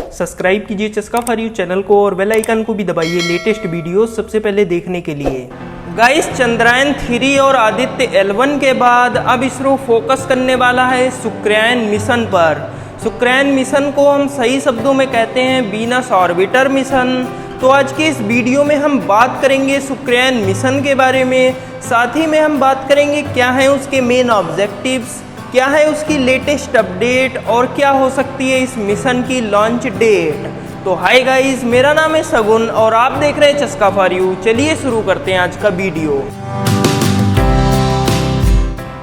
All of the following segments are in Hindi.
सब्सक्राइब कीजिए चस्का फॉर यू चैनल को और बेल आइकन को भी दबाइए लेटेस्ट वीडियो सबसे पहले देखने के लिए। गाइस, चंद्रयान 3 और आदित्य L1 के बाद अब इसरो फोकस करने वाला है शुक्रयान मिशन पर। शुक्रयान मिशन को हम सही शब्दों में कहते हैं वीनस ऑर्बिटर मिशन। तो आज के इस वीडियो में हम बात करेंगे शुक्रयान मिशन के बारे में, साथ ही में हम बात करेंगे क्या है उसके मेन ऑब्जेक्टिव्स, क्या है उसकी लेटेस्ट अपडेट और क्या हो सकती है इस मिशन की लॉन्च डेट। तो हाय गाइस, मेरा नाम है सगुन और आप देख रहे हैं चस्का फॉर यू। चलिए शुरू करते हैं आज का वीडियो।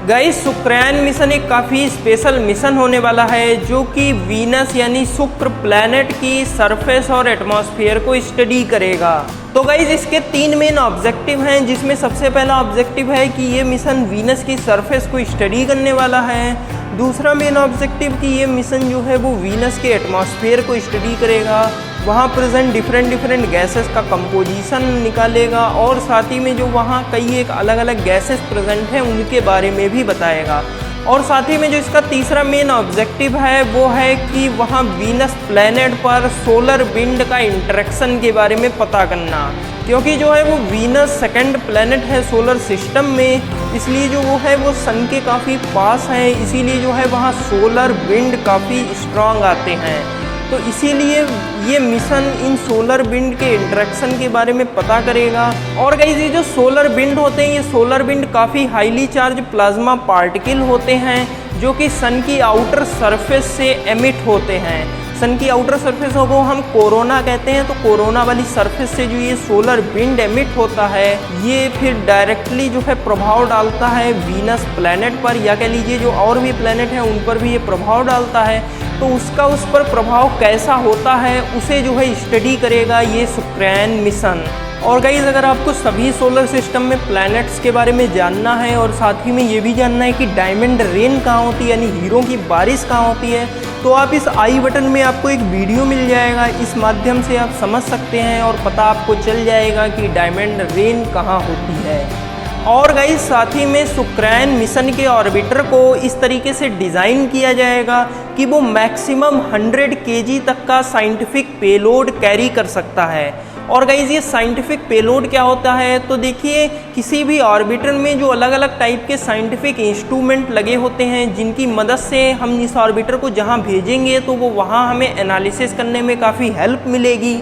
गाइस, शुक्रयान मिशन एक काफ़ी स्पेशल मिशन होने वाला है जो कि वीनस यानी शुक्र प्लैनेट की सरफेस और एटमॉस्फेयर को स्टडी करेगा। तो गाइस, इसके 3 मेन ऑब्जेक्टिव हैं, जिसमें सबसे पहला ऑब्जेक्टिव है कि ये मिशन वीनस की सरफेस को स्टडी करने वाला है। दूसरा मेन ऑब्जेक्टिव कि ये मिशन जो है वो वीनस के एटमॉस्फेयर को स्टडी करेगा, वहाँ प्रेजेंट डिफरेंट गैसेस का कंपोजिशन निकालेगा और साथ ही में जो वहाँ कई एक अलग अलग गैसेस प्रेजेंट हैं उनके बारे में भी बताएगा। और साथ ही में जो इसका तीसरा मेन ऑब्जेक्टिव है वो है कि वहाँ वीनस प्लैनेट पर सोलर विंड का इंटरेक्शन के बारे में पता करना, क्योंकि जो है वो वीनस सेकंड प्लैनेट है सोलर सिस्टम में, इसलिए जो वो है वो सन के काफ़ी पास है, इसीलिए जो है वहाँ सोलर विंड काफ़ी स्ट्रांग आते हैं। तो इसीलिए ये मिशन इन सोलर विंड के इंटरेक्शन के बारे में पता करेगा। और गाइस, ये जो सोलर विंड होते हैं, ये सोलर विंड काफ़ी हाईली चार्ज प्लाज्मा पार्टिकल होते हैं जो कि सन की आउटर सरफेस से एमिट होते हैं। सन की आउटर सरफेस को हम कोरोना कहते हैं, तो कोरोना वाली सरफेस से जो ये सोलर विंड एमिट होता है ये फिर डायरेक्टली जो है प्रभाव डालता है वीनस प्लैनेट पर, या कह लीजिए जो और भी प्लैनेट हैं उन पर भी ये प्रभाव डालता है। तो उसका उस पर प्रभाव कैसा होता है उसे जो है स्टडी करेगा ये शुक्रयान मिशन। और गाइस, अगर आपको सभी सोलर सिस्टम में प्लैनेट्स के बारे में जानना है और साथ ही में ये भी जानना है कि डायमंड रेन कहाँ होती है यानी हीरो की बारिश कहाँ होती है, तो आप इस आई बटन में आपको एक वीडियो मिल जाएगा, इस माध्यम से आप समझ सकते हैं और पता आपको चल जाएगा कि डायमंड रेन कहाँ होती है। और गाइस, साथ ही में शुक्रयान मिशन के ऑर्बिटर को इस तरीके से डिज़ाइन किया जाएगा कि वो मैक्सिमम 100 kg तक का साइंटिफिक पेलोड कैरी कर सकता है। और गाइस, ये साइंटिफिक पेलोड क्या होता है, तो देखिए किसी भी ऑर्बिटर में जो अलग अलग टाइप के साइंटिफिक इंस्ट्रूमेंट लगे होते हैं जिनकी मदद से हम इस ऑर्बिटर को जहाँ भेजेंगे तो वो वहाँ हमें एनालिसिस करने में काफ़ी हेल्प मिलेगी।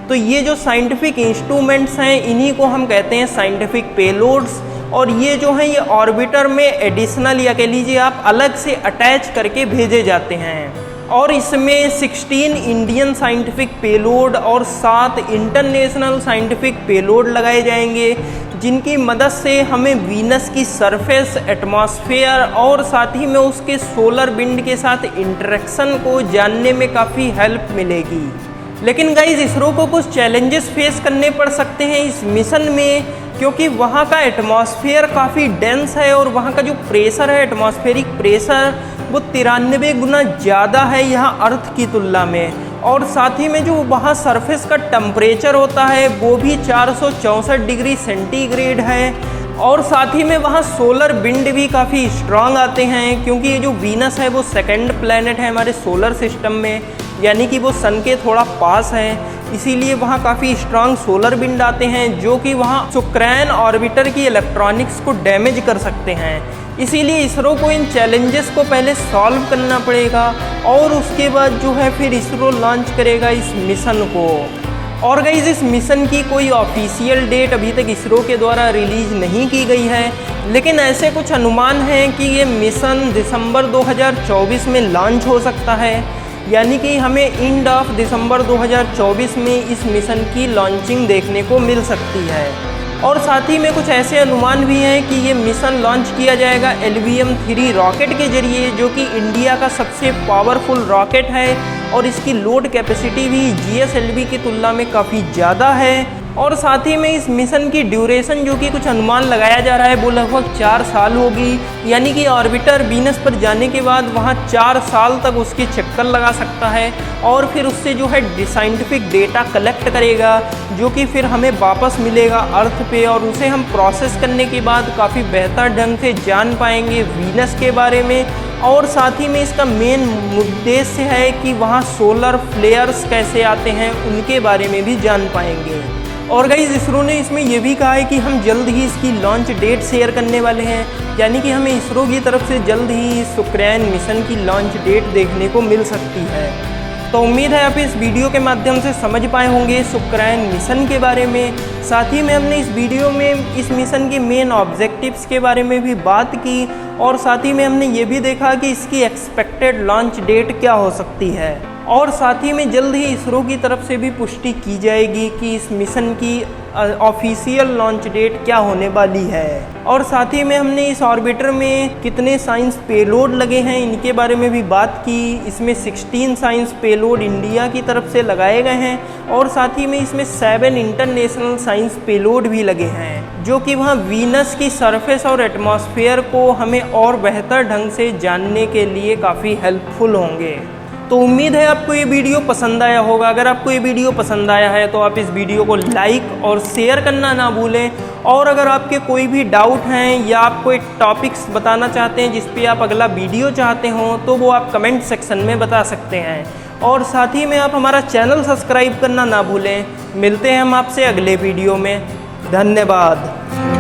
तो ये जो साइंटिफिक इंस्ट्रूमेंट्स हैं इन्हीं को हम कहते हैं साइंटिफिक पेलोड्स। और ये जो है ये ऑर्बिटर में एडिशनल या कह लीजिए आप अलग से अटैच करके भेजे जाते हैं। और इसमें 16 इंडियन साइंटिफिक पेलोड और 7 इंटरनेशनल साइंटिफिक पेलोड लगाए जाएंगे, जिनकी मदद से हमें वीनस की सरफेस, एटमॉस्फेयर और साथ ही में उसके सोलर विंड के साथ इंटरेक्शन को जानने में काफ़ी हेल्प मिलेगी। लेकिन गाइस, इसरो को कुछ चैलेंजेस फेस करने पड़ सकते हैं इस मिशन में, क्योंकि वहाँ का एटमॉस्फेयर काफ़ी डेंस है और वहाँ का जो प्रेशर है, एटमॉस्फेरिक प्रेशर, वो 93 गुना ज़्यादा है यहाँ अर्थ की तुलना में। और साथ ही में जो वहाँ सरफेस का टेम्परेचर होता है वो भी 464 डिग्री सेंटीग्रेड है। और साथ ही में वहाँ सोलर विंड भी काफ़ी स्ट्रांग आते हैं, क्योंकि ये जो वीनस है वो सेकंड प्लैनेट है हमारे सोलर सिस्टम में, यानी कि वो सन के थोड़ा पास है, इसीलिए वहाँ काफ़ी स्ट्रांग सोलर विंड आते हैं जो कि वहाँ शुक्रयान ऑर्बिटर की इलेक्ट्रॉनिक्स को डैमेज कर सकते हैं। इसीलिए इसरो को इन चैलेंजेस को पहले सॉल्व करना पड़ेगा और उसके बाद जो है फिर इसरो लॉन्च करेगा इस मिशन को। और गाइस, इस मिशन की कोई ऑफिशियल डेट अभी तक इसरो के द्वारा रिलीज नहीं की गई है, लेकिन ऐसे कुछ अनुमान हैं कि ये मिशन दिसंबर 2024 में लॉन्च हो सकता है, यानी कि हमें एंड ऑफ दिसंबर 2024 में इस मिशन की लॉन्चिंग देखने को मिल सकती है। और साथ ही में कुछ ऐसे अनुमान भी हैं कि ये मिशन लॉन्च किया जाएगा LVM-3 रॉकेट के जरिए, जो कि इंडिया का सबसे पावरफुल रॉकेट है और इसकी लोड कैपेसिटी भी GSLV की तुलना में काफ़ी ज़्यादा है। और साथ ही में इस मिशन की ड्यूरेशन जो कि कुछ अनुमान लगाया जा रहा है वो लगभग 4 साल होगी, यानी कि ऑर्बिटर वीनस पर जाने के बाद वहाँ 4 साल तक उसके चक्कर लगा सकता है और फिर उससे जो है साइंटिफिक डेटा कलेक्ट करेगा जो कि फिर हमें वापस मिलेगा अर्थ पे, और उसे हम प्रोसेस करने के बाद काफ़ी बेहतर ढंग से जान पाएंगे वीनस के बारे में। और साथ ही में इसका मेन उद्देश्य है कि वहाँ सोलर फ्लेयर्स कैसे आते हैं उनके बारे में भी जान पाएंगे। और गाइस इसरो ने इसमें यह भी कहा है कि हम जल्द ही इसकी लॉन्च डेट शेयर करने वाले हैं, यानी कि हमें इसरो की तरफ से जल्द ही इस शुक्रयान मिशन की लॉन्च डेट देखने को मिल सकती है। तो उम्मीद है आप इस वीडियो के माध्यम से समझ पाए होंगे शुक्रयान मिशन के बारे में। साथ ही में हमने इस वीडियो में इस मिशन के मेन ऑब्जेक्टिव्स के बारे में भी बात की, और साथ ही में हमने ये भी देखा कि इसकी एक्सपेक्टेड लॉन्च डेट क्या हो सकती है। और साथ ही में जल्द ही इसरो की तरफ से भी पुष्टि की जाएगी कि इस मिशन की ऑफिशियल लॉन्च डेट क्या होने वाली है। और साथ ही में हमने इस ऑर्बिटर में कितने साइंस पेलोड लगे हैं इनके बारे में भी बात की। इसमें 16 साइंस पेलोड इंडिया की तरफ से लगाए गए हैं, और साथ ही में इसमें 7 इंटरनेशनल साइंस पेलोड भी लगे हैं जो कि वहाँ वीनस की सरफेस और एटमॉस्फेयर को हमें और बेहतर ढंग से जानने के लिए काफ़ी हेल्पफुल होंगे। तो उम्मीद है आपको ये वीडियो पसंद आया होगा। अगर आपको ये वीडियो पसंद आया है तो आप इस वीडियो को लाइक और शेयर करना ना भूलें। और अगर आपके कोई भी डाउट हैं या आप कोई टॉपिक्स बताना चाहते हैं जिस पे आप अगला वीडियो चाहते हो तो वो आप कमेंट सेक्शन में बता सकते हैं। और साथ ही में आप हमारा चैनल सब्सक्राइब करना ना भूलें। मिलते हैं हम आपसे अगले वीडियो में। धन्यवाद।